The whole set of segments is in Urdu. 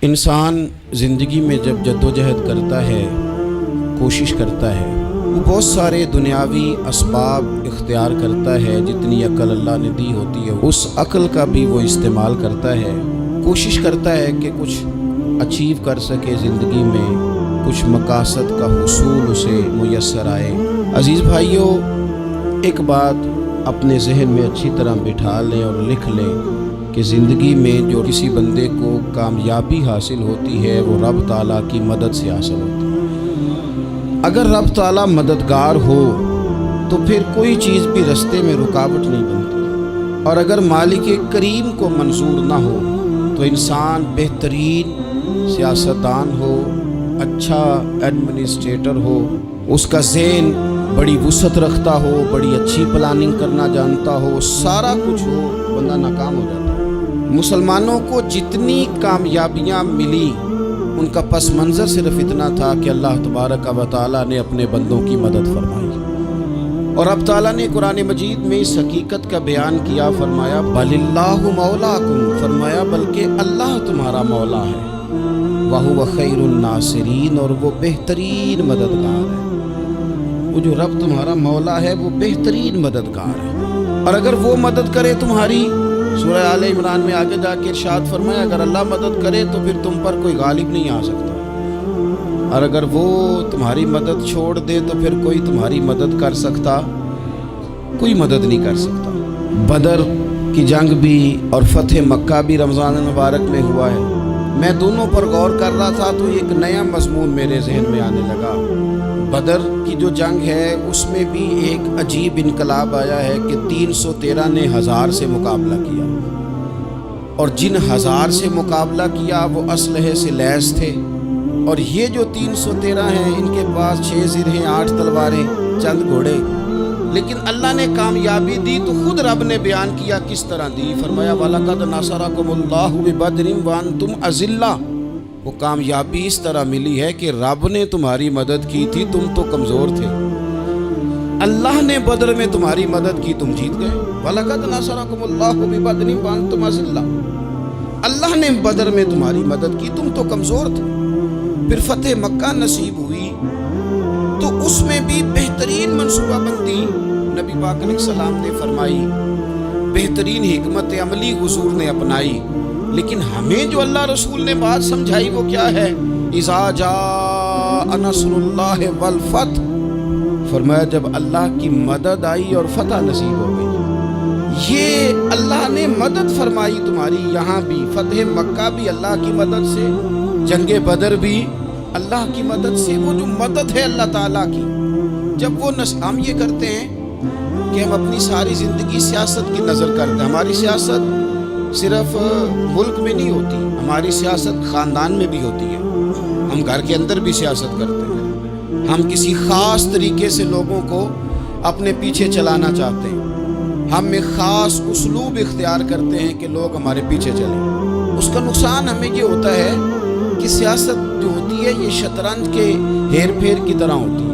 انسان زندگی میں جب جدوجہد کرتا ہے، کوشش کرتا ہے، وہ بہت سارے دنیاوی اسباب اختیار کرتا ہے۔ جتنی عقل اللہ نے دی ہوتی ہے اس عقل کا بھی وہ استعمال کرتا ہے، کوشش کرتا ہے کہ کچھ اچیو کر سکے زندگی میں، کچھ مقاصد کا حصول اسے میسر آئے۔ عزیز بھائیوں، ایک بات اپنے ذہن میں اچھی طرح بٹھا لیں اور لکھ لیں کہ زندگی میں جو کسی بندے کو کامیابی حاصل ہوتی ہے وہ رب تعالیٰ کی مدد سے حاصل ہوتی ہے۔ اگر رب تعالیٰ مددگار ہو تو پھر کوئی چیز بھی رستے میں رکاوٹ نہیں بنتی، اور اگر مالک کریم کو منظور نہ ہو تو انسان بہترین سیاستدان ہو، اچھا ایڈمنسٹریٹر ہو، اس کا ذہن بڑی وسعت رکھتا ہو، بڑی اچھی پلاننگ کرنا جانتا ہو، سارا کچھ ہو، بندہ ناکام ہو جاتا ہے۔ مسلمانوں کو جتنی کامیابیاں ملی ان کا پس منظر صرف اتنا تھا کہ اللہ تبارک و تعالیٰ نے اپنے بندوں کی مدد فرمائی، اور اب تعالیٰ نے قرآن مجید میں اس حقیقت کا بیان کیا، فرمایا بل اللہ مولاکم، فرمایا بلکہ اللہ تمہارا مولا ہے، وَهُوَ خَيْرُ النَّاصِرِينَ، اور وہ بہترین مددگار ہے۔ وہ جو رب تمہارا مولا ہے وہ بہترین مددگار ہے، اور اگر وہ مدد کرے تمہاری، سورہ آل عمران میں آگے جا کے ارشاد فرمایا اگر اللہ مدد کرے تو پھر تم پر کوئی غالب نہیں آ سکتا، اور اگر وہ تمہاری مدد چھوڑ دے تو پھر کوئی تمہاری مدد کر سکتا، کوئی مدد نہیں کر سکتا۔ بدر کی جنگ بھی اور فتح مکہ بھی رمضان المبارک میں ہوا ہے۔ میں دونوں پر غور کر رہا تھا تو ایک نیا مضمون میرے ذہن میں آنے لگا۔ بدر کی جو جنگ ہے اس میں بھی ایک عجیب انقلاب آیا ہے کہ 313 نے 1000 سے مقابلہ کیا، اور جن 1000 سے مقابلہ کیا وہ اسلحے سے لیس تھے، اور یہ جو 313 ہیں ان کے پاس 6 زرہیں، 8 تلواریں، چند گھوڑے، لیکن اللہ نے کامیابی دی تو خود رب نے بیان کیا کس طرح دی، فرمایا وَلَقَدْ نَصَرَكُمُ اللَّهُ بِبَدْرٍ وَأَنْتُمْ أَذِلَّةٌ۔ وہ کامیابی اس طرح ملی ہے کہ رب نے تمہاری مدد کی تھی، تم تو کمزور تھے، اللہ نے بدر میں تمہاری مدد کی، تم جیت گئے۔ وَلَقَدْ نَصَرَكُمُ اللَّهُ بِبَدْرٍ وَأَنْتُمْ أَذِلَّةٌ، اللہ نے بدر میں تمہاری مدد کی، تم تو کمزور تھے۔ پھر فتح مکہ نصیب ہوئی تو اس میں بھی بہترین منصوبہ بندی نبی پاک علیہ السلام نے فرمائی، بہترین حکمت عملی حضور نے اپنائی، لیکن ہمیں جو اللہ رسول نے بات سمجھائی وہ کیا ہے؟ اِذَا جَاءَ نَصْرُ اللَّهِ وَالْفَتْحُ، فرمایا جب اللہ کی مدد آئی اور فتح نصیب ہو گئی۔ یہ اللہ نے مدد فرمائی تمہاری، یہاں بھی فتح مکہ بھی اللہ کی مدد سے، جنگ بدر بھی اللہ کی مدد سے۔ وہ جو مدد ہے اللہ تعالیٰ کی، جب وہ ہم یہ کرتے ہیں کہ ہم اپنی ساری زندگی سیاست کی نظر کرتے ہیں۔ ہماری سیاست صرف ملک میں نہیں ہوتی، ہماری سیاست خاندان میں بھی ہوتی ہے، ہم گھر کے اندر بھی سیاست کرتے ہیں، ہم کسی خاص طریقے سے لوگوں کو اپنے پیچھے چلانا چاہتے ہیں، ہم ایک خاص اسلوب اختیار کرتے ہیں کہ لوگ ہمارے پیچھے چلیں۔ اس کا نقصان ہمیں یہ ہوتا ہے کہ سیاست جو ہوتی ہے یہ شطرنج کے ہیر پھیر کی طرح ہوتی ہے،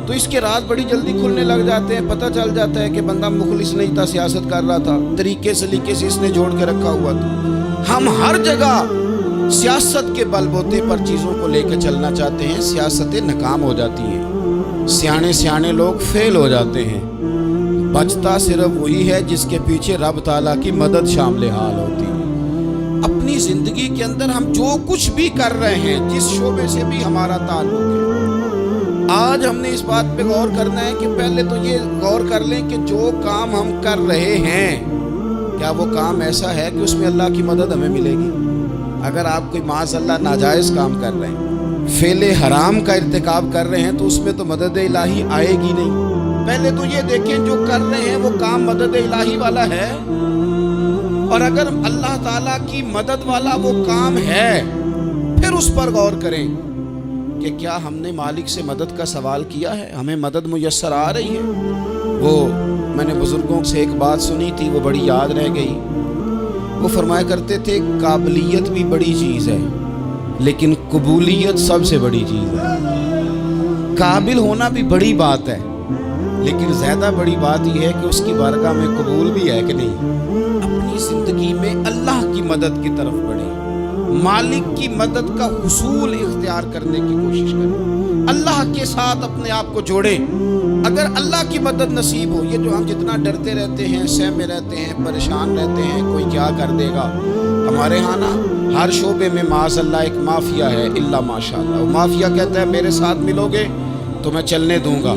تو اس کے راز بڑی جلدی کھلنے لگ جاتے ہیں، پتہ چل جاتا ہے کہ بندہ مخلص نہیں تھا، سیاست کر رہا تھا، طریقے سلیقے سے اس نے جوڑ کے رکھا ہوا تھا۔ ہم ہر جگہ سیاست کے بل بوتے پر چیزوں کو لے کے چلنا چاہتے ہیں، سیاستیں ناکام ہو جاتی ہیں، سیانے لوگ فیل ہو جاتے ہیں، بچتا صرف وہی ہے جس کے پیچھے رب تعالیٰ کی مدد شامل حال ہوتی ہے۔ اپنی زندگی کے اندر ہم جو کچھ بھی کر رہے ہیں، جس شعبے سے بھی ہمارا تعلق ہے، آج ہم نے اس بات پہ غور کرنا ہے کہ پہلے تو یہ غور کر لیں کہ جو کام ہم کر رہے ہیں کیا وہ کام ایسا ہے کہ اس میں اللہ کی مدد ہمیں ملے گی؟ اگر آپ کوئی معاذ اللہ ناجائز کام کر رہے ہیں، فعل حرام کا ارتکاب کر رہے ہیں، تو اس میں تو مدد الہی آئے گی نہیں۔ پہلے تو یہ دیکھیں جو کر رہے ہیں وہ کام مدد الہی والا ہے، اور اگر اللہ تعالیٰ کی مدد والا وہ کام ہے پھر اس پر غور کریں کہ کیا ہم نے مالک سے مدد کا سوال کیا ہے، ہمیں مدد میسر آ رہی ہے۔ وہ میں نے بزرگوں سے ایک بات سنی تھی، وہ بڑی یاد رہ گئی۔ وہ فرمایا کرتے تھے قابلیت بھی بڑی چیز ہے لیکن قبولیت سب سے بڑی چیز ہے۔ قابل ہونا بھی بڑی بات ہے لیکن زیادہ بڑی بات یہ ہے کہ اس کی بارگاہ میں قبول بھی ہے کہ نہیں۔ اپنی زندگی میں اللہ کی مدد کی طرف بڑھیں، مالک کی مدد کا حصول اختیار کرنے کی کوشش کریں، اللہ کے ساتھ اپنے آپ کو جوڑیں۔ اگر اللہ کی مدد نصیب ہو، یہ جو ہم جتنا ڈرتے رہتے ہیں، سہمے رہتے ہیں، پریشان رہتے ہیں کوئی کیا کر دے گا، ہمارے ہاں نا ہر شعبے میں معاذ اللہ ایک مافیا ہے، الا ماشاء اللہ۔ وہ مافیا کہتا ہے میرے ساتھ ملو گے تو میں چلنے دوں گا،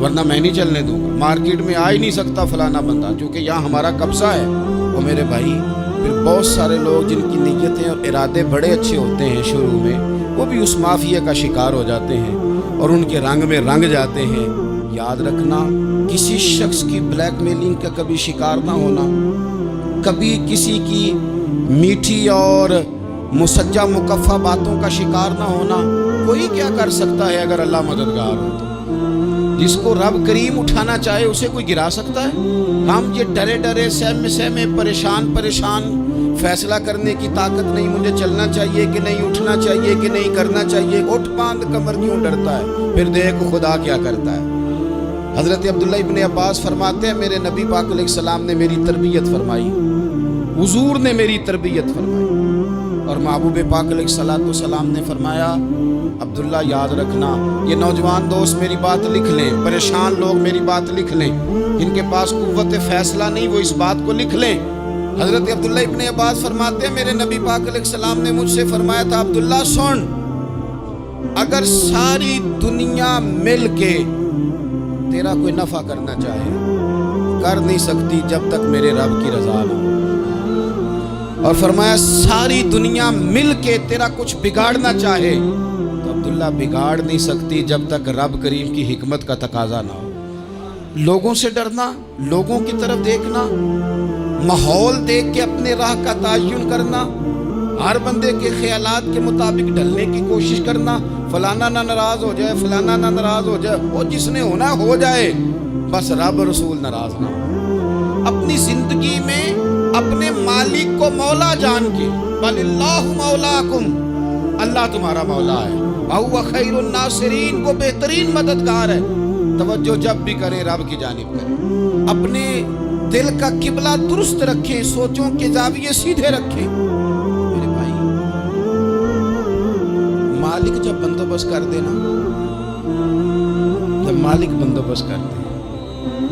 ورنہ میں نہیں چلنے دوں گا، مارکیٹ میں آ ہی نہیں سکتا فلانا بندہ، کیونکہ یہاں ہمارا قبضہ ہے۔ وہ میرے بھائی پھر بہت سارے لوگ جن کی نیتیں اور ارادے بڑے اچھے ہوتے ہیں شروع میں، وہ بھی اس مافیا کا شکار ہو جاتے ہیں اور ان کے رنگ میں رنگ جاتے ہیں۔ یاد رکھنا، کسی شخص کی بلیک میلنگ کا کبھی شکار نہ ہونا، کبھی کسی کی میٹھی اور مسجع مکفہ باتوں کا شکار نہ ہونا۔ کوئی کیا کر سکتا ہے اگر اللہ مددگار ہو تو؟ جس کو رب کریم اٹھانا چاہے اسے کوئی گرا سکتا ہے؟ ہم یہ ڈرے ڈرے سہمے پریشان فیصلہ کرنے کی طاقت نہیں، مجھے چلنا چاہیے کہ نہیں، اٹھنا چاہیے کہ نہیں، کرنا چاہیے، اٹھ باندھ کمر کیوں ڈرتا ہے؟ پھر دیکھ خدا کیا کرتا ہے۔ حضرت عبداللہ ابن عباس فرماتے ہیں میرے نبی پاک علیہ السلام نے میری تربیت فرمائی، حضور نے میری تربیت فرمائی، اور محبوب پاک علیہ السلام نے فرمایا عبداللہ یاد رکھنا، یہ نوجوان دوست میری بات لکھ لیں، پریشان لوگ میری بات لکھ لیں، جن کے پاس قوت فیصلہ نہیں وہ اس بات کو لکھ لیں۔ حضرت عبداللہ ابن عباس فرماتے ہیں میرے نبی پاک علیہ السلام نے مجھ سے فرمایا تھا عبداللہ سن، اگر ساری دنیا مل کے تیرا کوئی نفع کرنا چاہے کر نہیں سکتی جب تک میرے رب کی رضا نہ ہو، اور فرمایا ساری دنیا مل کے تیرا کچھ بگاڑنا چاہے تو عبداللہ بگاڑ نہیں سکتی جب تک رب کریم کی حکمت کا تقاضا نہ ہو۔ لوگوں سے ڈرنا، لوگوں کی طرف دیکھنا، ماحول دیکھ کے اپنے راہ کا تعین کرنا، ہر بندے کے خیالات کے مطابق ڈھلنے کی کوشش کرنا، فلانا نہ ناراض ہو جائے، فلانا نہ ناراض ہو جائے، وہ جس نے ہونا ہو جائے، بس رب رسول ناراض نہ ہو۔ اپنی زندگی میں اپنے مالک کو مولا جان کے، بل اللہ مولاکم، اللہ تمہارا مولا ہے، وَهُوَ خَيْرُ النَّاصِرِينَ، وہ بہترین مددگار ہے۔ توجہ جب بھی کریں رب کی جانب کریں، اپنے دل کا قبلہ درست رکھیں، سوچوں کے زاویے سیدھے رکھیں۔ میرے بھائی مالک جب بندوبست کر دینا، جب مالک بندوبست کر دے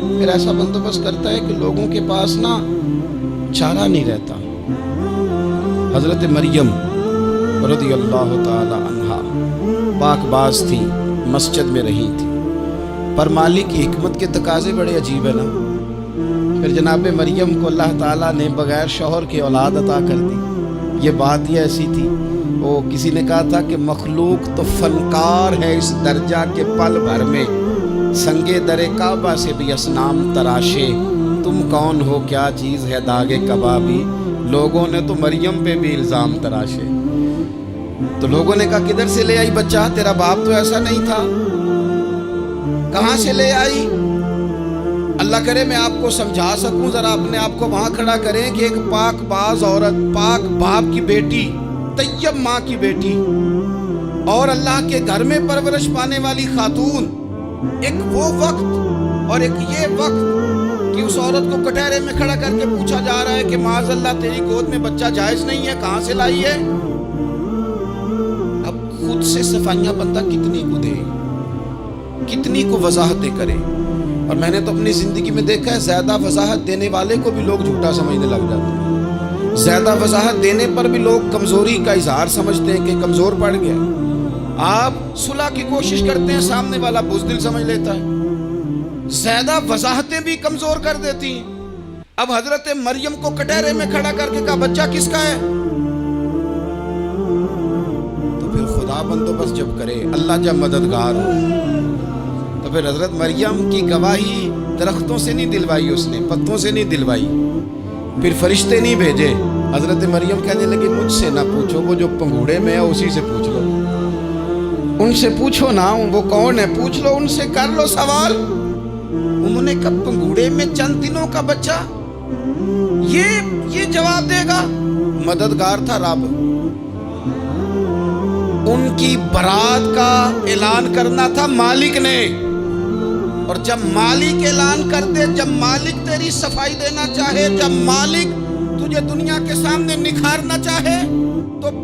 پھر ایسا بندوبست کرتا ہے کہ لوگوں کے پاس نا چارہ نہیں رہتا۔ حضرت مریم رضی اللہ تعالی عنہا پاک باز تھی، مسجد میں رہی تھی، پر مالک کی حکمت کے تقاضے بڑے عجیب ہے نا۔ پھر جناب مریم کو اللہ تعالیٰ نے بغیر شوہر کے اولاد عطا کر دی۔ یہ بات ہی ایسی تھی، وہ کسی نے کہا تھا کہ مخلوق تو فنکار ہے اس درجہ کے پل بھر میں سنگے در کعبہ سے بھی اصنام تراشے، تم کون ہو کیا چیز ہے داغے کبابی، لوگوں نے تو مریم پہ بھی الزام تراشے۔ تو لوگوں نے کہا کدھر سے لے آئی بچہ، تیرا باپ تو ایسا نہیں تھا، کہاں سے لے آئی؟ اللہ کرے میں آپ کو سمجھا سکوں، ذرا اپنے آپ کو وہاں کھڑا کریں کہ ایک پاک باز عورت، پاک باپ کی بیٹی، طیب ماں کی بیٹی، اور اللہ کے گھر میں پرورش پانے والی خاتون، ایک وہ وقت اور ایک یہ وقت کہ اس عورت کو کٹہرے میں کھڑا کر کے پوچھا جا رہا ہے کہ معاذ اللہ تیری گود میں بچہ جائز نہیں ہے، کہاں سے لائی ہے؟ اب خود سے صفائیاں بندہ کتنی کو دے، کتنی کو وضاحتیں کرے۔ اور میں نے تو اپنی زندگی میں دیکھا ہے زیادہ وضاحت دینے والے کو بھی لوگ جھوٹا سمجھنے لگ جاتے ہیں، زیادہ وضاحت دینے پر بھی لوگ کمزوری کا اظہار سمجھتے ہیں کہ کمزور پڑ گیا۔ آپ صلح کی کوشش کرتے ہیں، سامنے والا بزدل سمجھ لیتا ہے، زیادہ وضاحتیں بھی کمزور کر دیتی ہیں۔ اب حضرت مریم کو کٹہرے میں کھڑا کر کے کہا بچہ کس کا ہے؟ تو پھر خدا بندوبست جب کرے، اللہ جب مددگار ہو، تو پھر حضرت مریم کی گواہی درختوں سے نہیں دلوائی، اس نے پتوں سے نہیں دلوائی، پھر فرشتے نہیں بھیجے۔ حضرت مریم کہنے لگی مجھ سے نہ پوچھو، وہ جو پنگوڑے میں ہے اسی سے پوچھ لو، ان سے پوچھو نا وہ کون ہے، پوچھ لو ان سے، کر لو سوال۔ انہوں نے کہا پنگوڑے میں چند دنوں کا بچہ، یہ جواب دے گا؟ مددگار تھا رب، ان کی برات کا اعلان کرنا تھا مالک نے، اور جب مالک اعلان کر دے، جب مالک تیری صفائی دینا چاہے، جب مالک تجھے دنیا کے سامنے نکھارنا چاہے، تو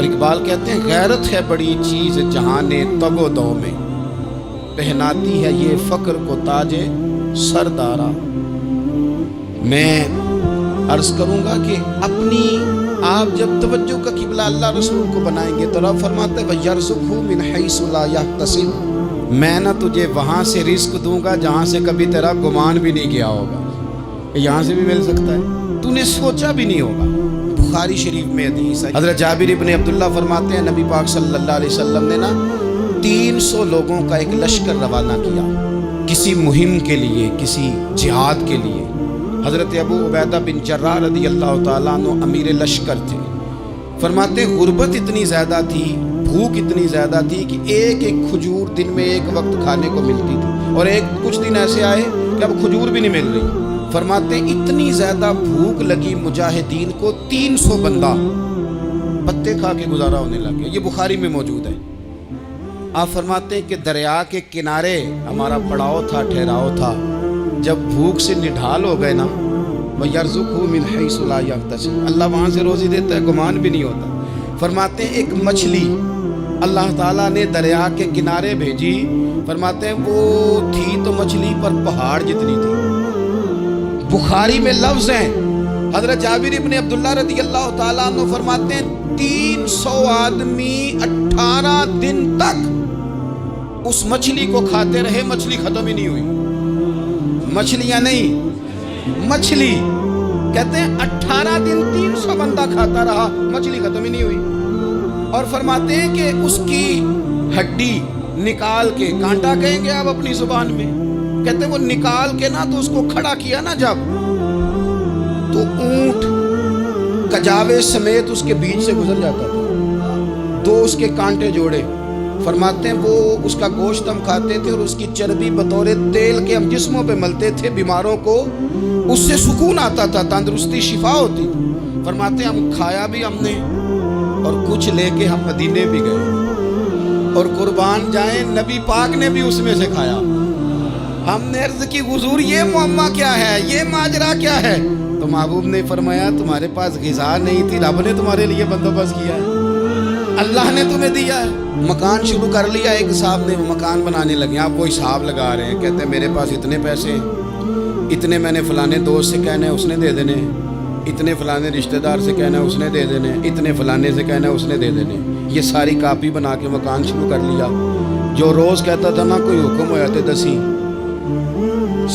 اور اقبال کہتے ہیں غیرت ہے بڑی چیز جہان تگ و دو میں، پہناتی ہے یہ فقر کو تاج سردارا۔ میں عرض کروں گا کہ اپنی آپ جب توجہ کا قبلہ اللہ رسول کو بنائیں گے تو رب فرماتے ہیں وَيَرْزُقْهُ مِنْ حَيْثُ لَا يَحْتَسِبُ، میں نہ تجھے وہاں سے رزق دوں گا جہاں سے کبھی تیرا گمان بھی نہیں کیا ہوگا، یہاں سے بھی مل سکتا ہے، تو نے سوچا بھی نہیں ہوگا۔ بخاری شریف میں حدیث ہے، حضرت جابر ابن عبداللہ فرماتے ہیں نبی پاک صلی اللہ علیہ وسلم نے نا 300 لوگوں کا ایک لشکر روانہ کیا کسی مہم کے لیے، کسی جہاد کے لیے۔ حضرت ابو عبیدہ بن جراح رضی اللہ تعالیٰ عنہ امیر لشکر تھے۔ فرماتے غربت اتنی زیادہ تھی، بھوک اتنی زیادہ تھی کہ ایک ایک کھجور دن میں ایک وقت کھانے کو ملتی تھی، اور کچھ دن ایسے آئے کہ اب کھجور بھی نہیں مل رہی۔ فرماتے اتنی زیادہ بھوک لگی مجاہدین کو 300 بندہ پتے کھا کے گزارا ہونے لگ گیا۔ یہ بخاری میں موجود ہے۔ آپ فرماتے ہیں کہ دریا کے کنارے ہمارا پڑاؤ تھا، ٹھہراؤ تھا، جب بھوک سے نڈھال ہو گئے نا وَيَرْزُقْهُ مِنْ حَيْثُ لَا يَحْتَسِبُ، اللہ وہاں سے روزی دیتا ہے، گمان بھی نہیں ہوتا۔ فرماتے ہیں ایک مچھلی اللہ تعالیٰ نے دریا کے کنارے بھیجی، فرماتے ہیں وہ تھی تو مچھلی پر پہاڑ جتنی تھی۔ بخاری میں لفظ ہیں، حضرت جابر ابن عبداللہ رضی اللہ تعالیٰ عنہ فرماتے ہیں 300 آدمی 18 دن تک اس مچھلی کو کھاتے رہے، مچھلی ختم ہی نہیں ہوئی۔ مچھلیاں نہیں، مچھلی کہتے ہیں 18 دن 300 بندہ کھاتا رہا، مچھلی ختم ہی نہیں ہوئی۔ اور فرماتے ہیں کہ اس کی ہڈی نکال کے، کانٹا کہیں گے آپ اپنی زبان میں، کہتے ہیں وہ نکال کے نا تو اس کو کھڑا کیا نا جب، تو اونٹ کجاوے سمیت اس کے بیچ سے گزر جاتا تھا، 2 اس کے کانٹے جوڑے۔ فرماتے ہیں وہ اس کا گوشت ہم کھاتے تھے اور اس کی چربی بطور تیل کے ہم جسموں پہ ملتے تھے، بیماروں کو اس سے سکون آتا تھا، تندرستی شفا ہوتی تھی۔ فرماتے ہیں ہم کھایا بھی ہم نے اور کچھ لے کے ہم مدینے بھی گئے، اور قربان جائیں نبی پاک نے بھی اس میں سے کھایا۔ ہم نے عرض کی حضور یہ معاملہ کیا ہے، یہ ماجرا کیا ہے؟ تو محبوب نے فرمایا تمہارے پاس غذا نہیں تھی، رب نے تمہارے لیے بندوبست کیا ہے، اللہ نے تمہیں دیا ہے۔ مکان شروع کر لیا، ایک صاحب نے مکان بنانے لگے، آپ وہ حساب لگا رہے ہیں، کہتے ہیں میرے پاس اتنے پیسے ہیں، اتنے میں نے فلانے دوست سے کہنا ہے اس نے دے دینے، اتنے فلانے رشتہ دار سے کہنا ہے اس نے دے دینے، اتنے فلانے سے کہنا ہے اس نے دے دینے۔ یہ ساری کاپی بنا کے مکان شروع کر لیا۔ جو روز کہتا تھا نا کوئی حکم ہویا تے دسی،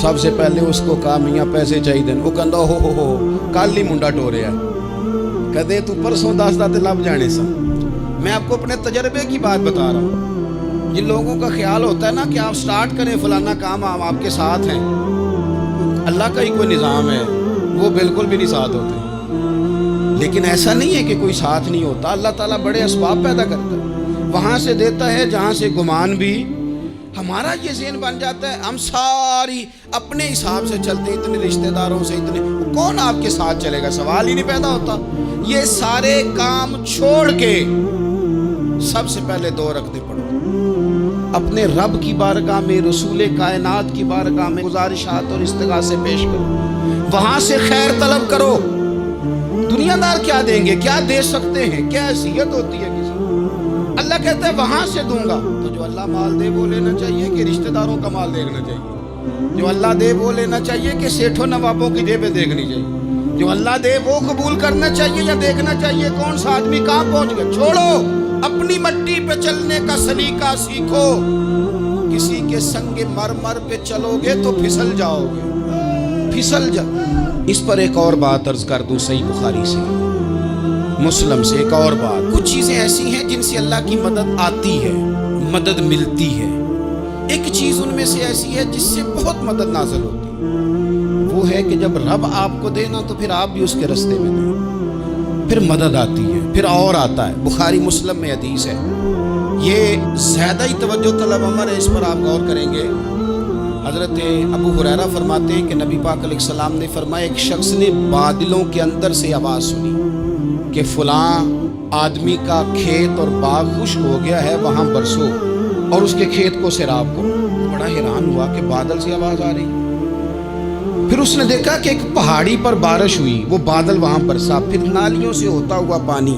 سب سے پہلے اس کو کہا میاں پیسے چاہیے، وہ کہندا ہو کل ہی منڈا ٹوریا، کہتے تو پرسوں دسدا تے لب جانے سا۔ میں آپ کو اپنے تجربے کی بات بتا رہا ہوں۔ جن لوگوں کا خیال ہوتا ہے نا کہ آپ سٹارٹ کریں فلانا کام، آپ کے ساتھ ہیں، اللہ کا ہی کوئی نظام ہے، وہ بالکل بھی نہیں ساتھ ہوتے۔ لیکن ایسا نہیں ہے کہ کوئی ساتھ نہیں ہوتا، اللہ تعالیٰ بڑے اسباب پیدا کرتا ہے، وہاں سے دیتا ہے جہاں سے گمان بھی۔ ہمارا یہ ذہن بن جاتا ہے ہم ساری اپنے حساب سے چلتے ہیں، اتنے رشتہ داروں سے، اتنے کون آپ کے ساتھ چلے گا، سوال ہی نہیں پیدا ہوتا۔ یہ سارے کام چھوڑ کے سب سے پہلے 2 رکعتیں پڑھو، اپنے رب کی بارگاہ میں، رسول کائنات کی بارگاہ میں گزارشات اور استغاثے پیش کرو، وہاں سے خیر طلب کرو۔ دنیا دار کیا دیں گے، کیا دے سکتے ہیں، کیا حیثیت ہوتی ہے کسی، اللہ کہتا ہے وہاں سے دوں گا۔ تو جو اللہ مال دے وہ لینا چاہیے کہ رشتہ داروں کا مال دیکھنا چاہیے؟ جو اللہ دے وہ لینا چاہیے کہ سیٹھوں نوابوں کی جیبیں دیکھنی چاہیے؟ جو اللہ دے وہ قبول کرنا چاہیے یا دیکھنا چاہیے کون سا آدمی کہاں پہنچ گیا؟ چھوڑو، اپنی مٹی پہ چلنے کا سلیقہ سیکھو۔ کسی کے سنگ مرمر پہ چلو گے تو پھسل جاؤ گے، پھسل جاؤ۔ اس پر ایک اور بات عرض کر دوں، صحیح بخاری سے، مسلم سے ایک اور بات۔ کچھ چیزیں ایسی ہیں جن سے اللہ کی مدد آتی ہے، مدد ملتی ہے۔ ایک چیز ان میں سے ایسی ہے جس سے بہت مدد نازل ہوتی ہے، وہ ہے کہ جب رب آپ کو دینا تو پھر آپ بھی اس کے رستے میں دیں، پھر مدد آتی ہے، پھر اور آتا ہے۔ بخاری مسلم میں حدیث ہے، یہ زیادہ ہی توجہ طلب امر ہے، اس پر آپ غور کریں گے۔ حضرت ابو ہریرہ فرماتے ہیں کہ نبی پاک علیہ السلام نے فرمایا ایک شخص نے بادلوں کے اندر سے آواز سنی کہ فلاں آدمی کا کھیت اور باغ خشک ہو گیا ہے، وہاں برسو اور اس کے کھیت کو سیراب کرو۔ بڑا حیران ہوا کہ بادل سے آواز آ رہی۔ پھر اس نے دیکھا کہ ایک پہاڑی پر بارش ہوئی، وہ بادل وہاں برسا، پھر نالیوں سے ہوتا ہوا پانی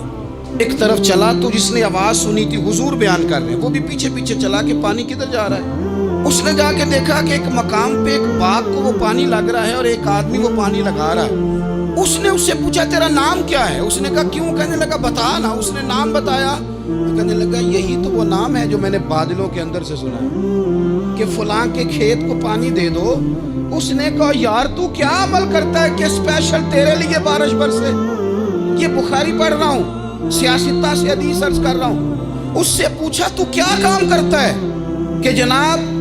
ایک طرف چلا تو جس نے آواز سنی تھی حضور بیان کر رہے ہیں، وہ بھی پیچھے پیچھے چلا کہ پانی کدھر جا رہا ہے۔ اس نے جا کے دیکھا کہ ایک مقام پہ ایک باغ کو وہ پانی لگ رہا ہے اور ایک آدمی وہ پانی لگا رہا ہے۔ اس نے اس سے پوچھا تیرا نام کیا ہے؟ اس نے کہا کیوں؟ کہنے لگا بتا نا۔ اس نے نام بتایا تو کہنے لگا یہی تو وہ نام ہے جو میں نے بادلوں کے اندر سے سنا ہے کہ فلاں کے کھیت کو پانی دے دو۔ اس نے کہا یار تو کیا عمل کرتا ہے کہ اسپیشل تیرے لیے بارش برسے؟ یہ بخاری پڑھ رہا ہوں، سیاستہ سے حدیث عرض کر رہا ہوں۔ اس سے پوچھا تو کیا کام کرتا ہے کہ جناب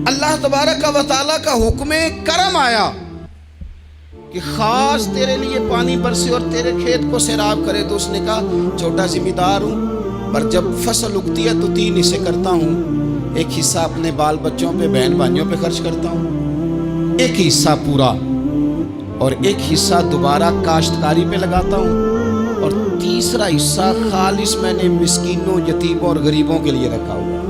اللہ تبارک و تعالیٰ کا حکم کرم آیا کہ خاص تیرے لیے پانی برسے اور تیرے کھیت کو سیراب کرے؟ تو اس نے کہا چھوٹا ذمہ دار ہوں، پر جب فصل اگتی ہے تو 3 حصے کرتا ہوں، ایک حصہ اپنے بال بچوں پہ بہن بھائیوں پہ خرچ کرتا ہوں، ایک حصہ پورا اور ایک حصہ دوبارہ کاشتکاری پہ لگاتا ہوں، اور تیسرا حصہ خالص میں نے مسکینوں یتیموں اور غریبوں کے لیے رکھا ہوا۔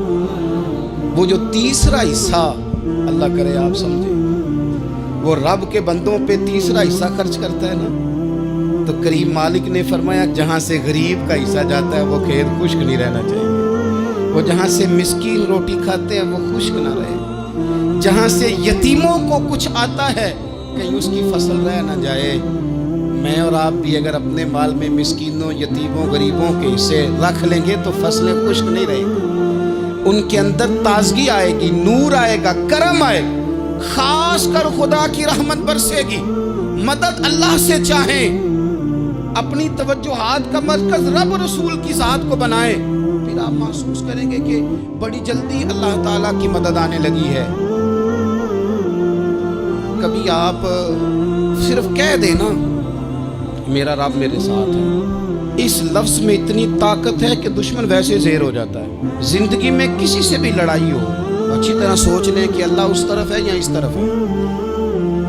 وہ جو تیسرا حصہ اللہ کرے آپ سمجھیں، وہ رب کے بندوں پہ تیسرا حصہ خرچ کرتا ہے نا، تو کریم مالک نے فرمایا جہاں سے غریب کا حصہ جاتا ہے وہ کھیت خشک نہیں رہنا چاہیے، وہ جہاں سے مسکین روٹی کھاتے ہیں وہ خشک نہ رہے، جہاں سے یتیموں کو کچھ آتا ہے کہیں اس کی فصل رہ نہ جائے۔ میں اور آپ بھی اگر اپنے مال میں مسکینوں یتیموں غریبوں کے حصے رکھ لیں گے تو فصلیں خشک نہیں رہیں گی، ان کے اندر تازگی آئے گی، نور آئے گا، کرم آئے گا، خاص کر خدا کی رحمت برسے گی۔ مدد اللہ سے چاہیں، اپنی توجہات کا مرکز رب رسول کی ذات کو بنائیں، پھر آپ محسوس کریں گے کہ بڑی جلدی اللہ تعالیٰ کی مدد آنے لگی ہے۔ کبھی آپ صرف کہہ دیں نا میرا رب میرے ساتھ ہے، اس لفظ میں اتنی طاقت ہے کہ دشمن ویسے زیر ہو جاتا ہے۔ زندگی میں کسی سے بھی لڑائی ہو، اچھی طرح سوچ لیں کہ اللہ اس طرف ہے یا اس طرف ہے۔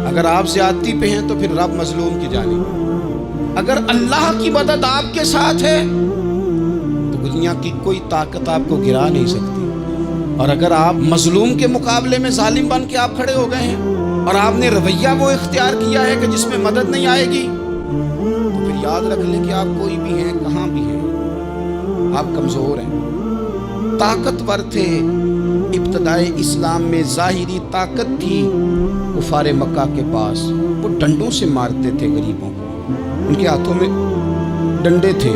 اگر آپ زیادتی پہ ہیں تو پھر رب مظلوم کی جانب۔ اگر اللہ کی مدد آپ کے ساتھ ہے تو دنیا کی کوئی طاقت آپ کو گرا نہیں سکتی، اور اگر آپ مظلوم کے مقابلے میں ظالم بن کے آپ کھڑے ہو گئے ہیں اور آپ نے رویہ وہ اختیار کیا ہے کہ جس میں مدد نہیں آئے گی، تو پھر یاد رکھ لیں کہ آپ کوئی بھی ہیں، کہاں بھی ہیں، آپ کمزور ہیں۔ طاقتور تھے ابتدائے اسلام میں، ظاہری طاقت تھی کفار مکہ کے پاس، وہ ڈنڈوں سے مارتے تھے غریبوں کو، ان کے ہاتھوں میں ڈنڈے تھے،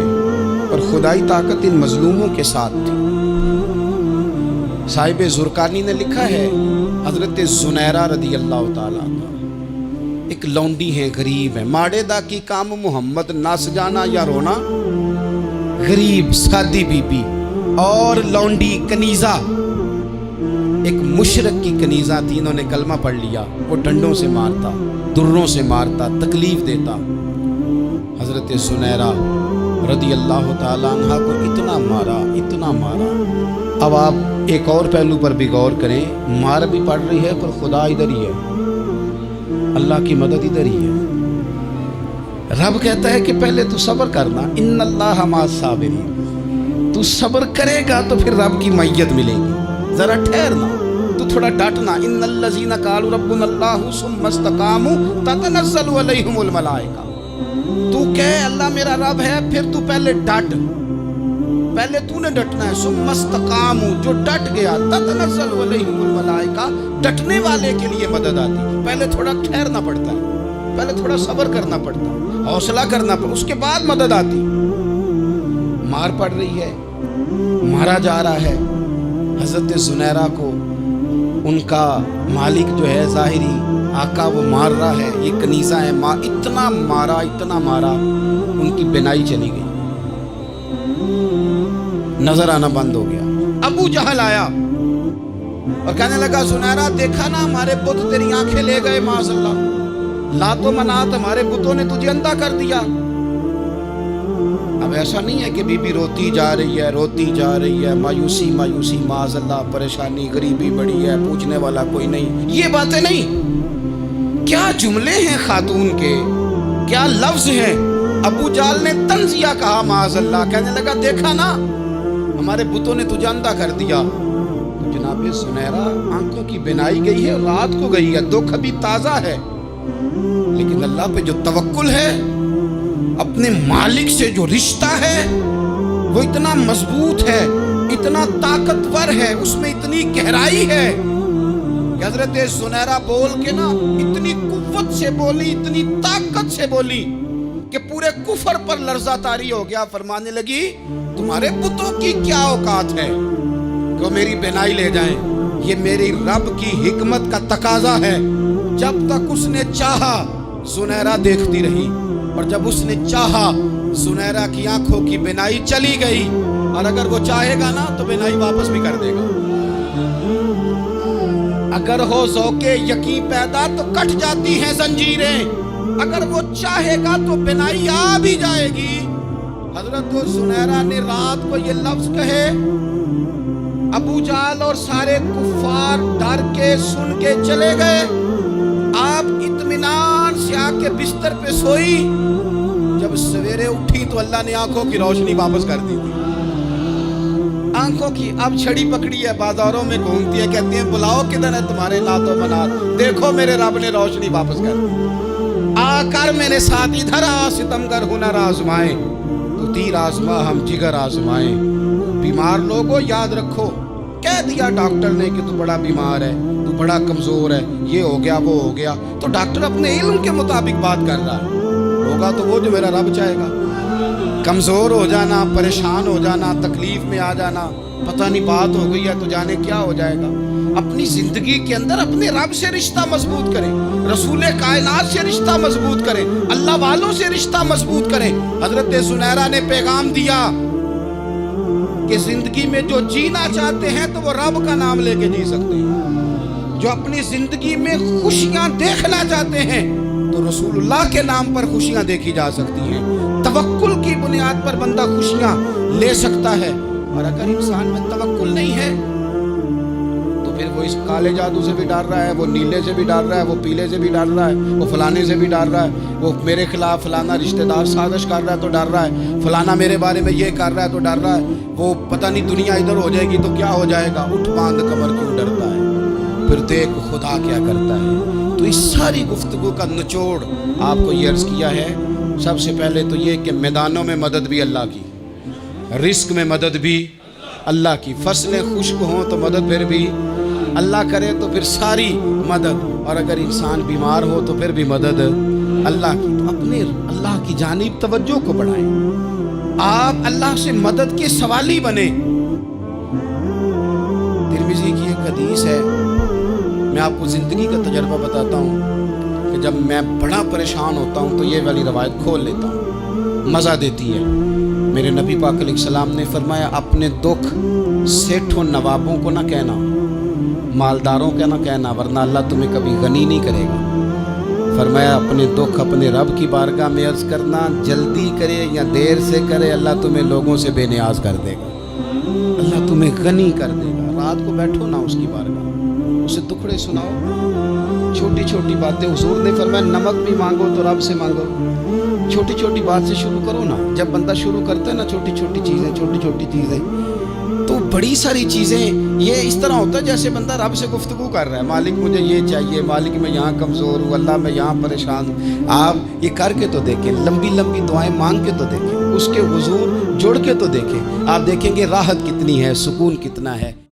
اور خدائی طاقت ان مظلوموں کے ساتھ تھی۔ صاحب زرقانی نے لکھا ہے حضرت زنیرہ رضی اللہ تعالیٰ عنہ ایک لونڈی ہیں، غریب ہیں، ماڑے دا کی کام محمد نس جانا یا رونا، غریب سادی بی بی اور لونڈی کنیزہ، ایک مشرک کی کنیزہ تھی، انہوں نے کلمہ پڑھ لیا، وہ ڈنڈوں سے مارتا، دروں سے مارتا، تکلیف دیتا۔ حضرت زنیرہ رضی اللہ تعالیٰ عنہ کو اتنا مارا، اتنا مارا۔ اب آپ ایک اور پہلو پر بھی غور کریں، مار بھی پڑ رہی ہے پر خدا ادھر ہی ہے، اللہ کی مدد ادھر ہی ہے۔ رب کہتا ہے کہ پہلے تو صبر کرنا، ان اللہ مع الصابرین، تو صبر کرے گا تو پھر رب کی معیت ملے گی، ذرا ٹھہرنا، تو تھوڑا ڈٹنا۔ ان الذین قالوا ربنا اللہ ثم استقاموا تتنزل علیہم الملائکہ، تو کہے اللہ میرا رب ہے، پھر تو پہلے ڈٹ، پہلے تو نے ڈٹنا ہے۔ ثم استقاموا، جو ڈٹ گیا، تتنزل علیہم الملائکہ، ڈٹنے والے کے لیے مدد آتی، پہلے تھوڑا ٹھہرنا پڑتا ہے، پہلے تھوڑا صبر کرنا پڑتا ہے، حوصلہ کرنا پڑتا، اس کے بعد مدد آتی۔ مار پڑ رہی ہے، مارا جا رہا ہے حضرت زنیرہ کو، ان کا مالک جو ہے ظاہری آقا وہ مار رہا ہے، یہ کنیزہ ہے، اتنا مارا اتنا مارا، ان کی بینائی چلی گئی، نظر آنا بند ہو گیا۔ ابو جہل آیا اور کہنے لگا زنیرہ دیکھا نا ہمارے بت تیری آنکھیں لے گئے، معاذ اللہ، لات و منات ہمارے بتوں نے تجھے اندھا کر دیا۔ اب ایسا نہیں ہے کہ بی بی روتی جا رہی ہے، روتی جا رہی ہے، مایوسی مایوسی، معاذ اللہ، پریشانی، غریبی بڑی ہے، پوچھنے والا کوئی نہیں، یہ باتیں نہیں۔ کیا جملے ہیں خاتون کے، کیا لفظ ہیں۔ ابو جہل نے تنزیہ کہا، معاذ اللہ، کہنے لگا دیکھا نا ہمارے بتوں نے تجھے اندھا کر دیا۔ تو جناب زنیرہ آنکھوں کی بینائی گئی ہے، رات کو گئی ہے، دکھ ابھی تازہ ہے، لیکن اللہ پہ جو توکل ہے، اپنے مالک سے جو رشتہ ہے، وہ اتنا مضبوط ہے، اتنا طاقتور ہے، اس میں اتنی گہرائی ہے کہ حضرت زنیرہ بول کے نا اتنی قوت سے بولی، اتنی طاقت سے بولی کہ پورے کفر پر لرزہ طاری ہو گیا۔ فرمانے لگی تمہارے بتوں کی کیا اوقات ہے کہ وہ میری بینائی لے جائیں؟ یہ میری رب کی حکمت کا تقاضا ہے۔ جب تک اس نے چاہا زنیرہ دیکھتی رہی، اور جب اس نے چاہا زنیرہ کی آنکھوں کی بینائی چلی گئی، اور اگر وہ چاہے گا نا تو بینائی واپس بھی کر دے گا۔ اگر ہو ذوق یقین پیدا تو کٹ جاتی ہیں زنجیریں، اگر وہ چاہے گا تو بینائی آ بھی جائے گی۔ حضرت زنیرہ نے رات کو یہ لفظ کہے، ابو جہل اور سارے کفار ڈر کے سن کے چلے گئے۔ آپ اطمینان سے آ کے بستر پہ سوئی، جب سویرے اٹھی تو اللہ نے آنکھوں کی روشنی واپس کر دی تھی۔ آنکھوں کی اب چھڑی پکڑی ہے، بازاروں میں گھومتی ہے، کہتی ہیں بلاؤ کدھر ہے تمہارے نات و منات، دیکھو میرے رب نے روشنی واپس کر دی۔ آ کر میرے ساتھ ادھر آ، ستمگر ہنر آزمائیں، تو تیر آزما ہم جگر آزمائیں۔ بیمار لوگوں یاد رکھو، کہہ دیا ڈاکٹر نے کہ تو بڑا بیمار ہے، تو بڑا کمزور ہے، یہ ہو گیا وہ ہو گیا، تو ڈاکٹر اپنے علم کے مطابق بات کر رہا ہے، ہوگا تو وہ جو میرا رب چاہے گا۔ کمزور ہو جانا، پریشان ہو جانا، تکلیف میں آ جانا، پتہ نہیں بات ہو گئی ہے تو جانے کیا ہو جائے گا۔ اپنی زندگی کے اندر اپنے رب سے رشتہ مضبوط کریں، رسول کائنات سے رشتہ مضبوط کریں، اللہ والوں سے رشتہ مضبوط کریں۔ حضرت زنیرہ نے پیغام دیا کہ زندگی میں جو جینا چاہتے ہیں تو وہ رب کا نام لے کے جی سکتے ہیں، جو اپنی زندگی میں خوشیاں دیکھنا چاہتے ہیں تو رسول اللہ کے نام پر خوشیاں دیکھی جا سکتی ہیں۔ توکل کی بنیاد پر بندہ خوشیاں لے سکتا ہے، اور اگر انسان میں توکل نہیں ہے تو پھر وہ اس کالے جادو سے بھی ڈر رہا ہے، وہ نیلے سے بھی ڈر رہا ہے، وہ پیلے سے بھی ڈر رہا ہے، وہ فلانے سے بھی ڈر رہا ہے، وہ میرے خلاف فلانا رشتہ دار سازش کر رہا ہے تو ڈر رہا ہے، فلانا میرے بارے میں یہ کر رہا ہے تو ڈر رہا ہے، وہ پتہ نہیں دنیا ادھر ہو جائے گی تو کیا ہو جائے گا، اٹھ باندھ کمر کیوں ڈرتا ہے، پھر دیکھ خدا کیا کرتا ہے۔ تو اس ساری گفتگو کا نچوڑ آپ کو یہ عرض کیا ہے، سب سے پہلے تو یہ کہ میدانوں میں مدد بھی اللہ کی، رزق میں مدد بھی اللہ کی، فصلیں خشک ہوں تو مدد پھر بھی اللہ کرے، تو پھر ساری مدد، اور اگر انسان بیمار ہو تو پھر بھی مدد اللہ کی۔ تو اپنے اللہ کی جانب توجہ کو بڑھائیں، آپ اللہ سے مدد کے سوالی بنیں۔ ترمذی کی ایک حدیث ہے، میں آپ کو زندگی کا تجربہ بتاتا ہوں کہ جب میں بڑا پریشان ہوتا ہوں تو یہ والی روایت کھول لیتا ہوں، مزہ دیتی ہے۔ میرے نبی پاک علیہ السلام نے فرمایا اپنے دکھ سیٹھوں نوابوں کو نہ کہنا، مالداروں کا نہ کہنا، ورنہ اللہ تمہیں کبھی غنی نہیں کرے گا۔ فرمایا اپنے دکھ اپنے رب کی بارگاہ میں عرض کرنا، جلدی کرے یا دیر سے کرے اللہ تمہیں لوگوں سے بے نیاز کر دے گا، اللہ تمہیں غنی کر دے گا۔ رات کو بیٹھو نا اس کی بارگاہ، اسے دکھڑے سناؤ، چھوٹی چھوٹی باتیں، حضور نے فرمایا نمک بھی مانگو تو رب سے مانگو، چھوٹی چھوٹی بات سے شروع کرو نا۔ جب بندہ شروع کرتا ہے نا چھوٹی چھوٹی چیزیں تو بڑی ساری چیزیں یہ اس طرح ہوتا ہے جیسے بندہ رب سے گفتگو کر رہا ہے، مالک مجھے یہ چاہیے، مالک میں یہاں کمزور ہوں، اللہ میں یہاں پریشان ہوں۔ آپ یہ کر کے تو دیکھیں، لمبی لمبی دعائیں مانگ کے تو دیکھیں، اس کے حضور جڑ کے تو دیکھیں، آپ دیکھیں گے راحت کتنی ہے، سکون کتنا ہے۔